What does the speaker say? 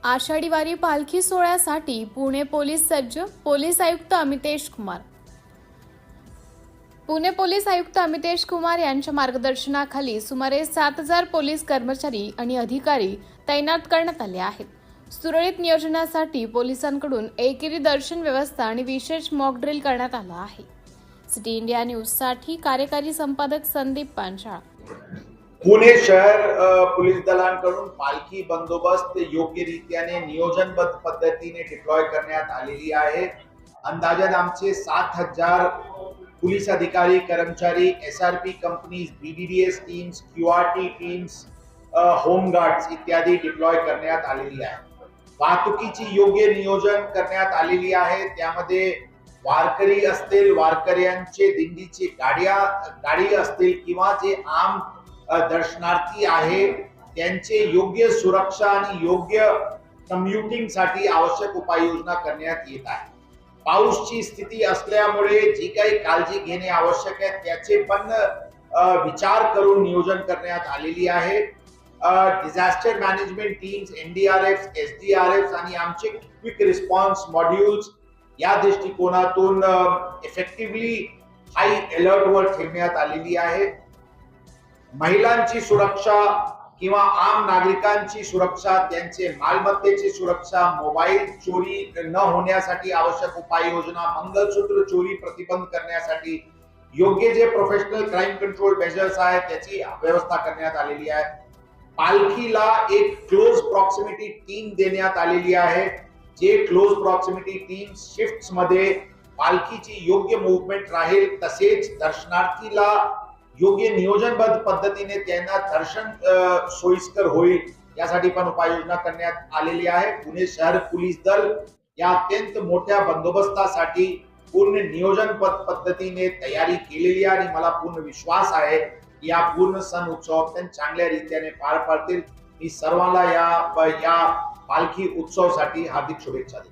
आषाढी वारी पालखी सोहळ्यासाठी पुणे पोलीस सज्ज. पोलीस आयुक्त अमितेश कुमार. पुणे पोलीस आयुक्त अमितेश कुमार यांच्या मार्गदर्शनाखाली सुमारे 7,000 पोलीस कर्मचारी आणि अधिकारी तैनात करण्यात आले आहेत. सुरळीत नियोजनासाठी पोलिसांकडून एकेरी दर्शन व्यवस्था आणि विशेष मॉक ड्रिल करण्यात आला आहे. सिटी इंडिया न्यूजसाठी कार्यकारी संपादक संदीप पांचाळ. पुणे शहर पोलीस दलांकडून पालखी बंदोबस्त योग्यरित्याने नियोजनबद्ध पद्धतीने डिप्लॉय करण्यात आलेली आहे. अंदाजात आमचे 7,000 पोलीस अधिकारी कर्मचारी, SRP companies, BDDS teams, QRT teams, home guards इत्यादी डिप्लॉय करण्यात आलेली आहे. वाहतुकीची योग्य नियोजन करण्यात आलेली आहे. त्यामध्ये वारकरी असतील, वारकऱ्यांचे दिंडीची गाडी असतील किंवा जे आम दर्शनार्थी आहे त्यांचे योग्य सुरक्षा आणि योग्य कम्युटिंग साठी आवश्यक उपाययोजना करण्यात येत आहे. पाऊसची स्थिती असल्यामुळे जी काही काळजी घेणे आवश्यक आहे त्याचे पण विचार करून नियोजन करण्यात आलेली आहे. Disaster management teams, NDRF, SDRF आणि आमचे क्विक रिस्पॉन्स मॉड्यूल्स या दृष्टिकोनातून इफेक्टिव्हली हाय अलर्ट वर ठेवण्यात आलेली आहे. महिलांची सुरक्षा किंवा आम नागरिकांची सुरक्षा, त्यांचे मालमत्तेची सुरक्षा, मोबाईल चोरी न होण्यासाठी आवश्यक उपाययोजना, मंगलसूत्र चोरी प्रतिबंध करण्यासाठी योग्य जे प्रोफेशनल क्राईम कंट्रोल मेजर्स आहेत त्याची व्यवस्था करण्यात आलेली आहे. पालखीला एक क्लोज प्रॉक्सिमिटी टीम देण्यात आलेली आहे. जे क्लोज प्रॉक्सिमिटी टीम शिफ्ट्स मध्ये पालखीची योग्य मूव्हमेंट राहील, तसेच दर्शनार्थीला योग्य नियोजनबद्ध पद्धतीने त्यांना दर्शन सोयीस्कर होईल यासाठी पण उपाययोजना करण्यात आलेली आहे. पुणे शहर पोलीस दल या अत्यंत मोठ्या बंदोबस्तासाठी पूर्ण नियोजनबद्ध पद्धतीने तयारी केलेली आहे आणि मला पूर्ण विश्वास आहे की या पूर्ण सण उत्सव चांगल्या रीतीने पार पाडतील. मी सर्वांना या पालखी उत्सवासाठी हार्दिक शुभेच्छा देतो.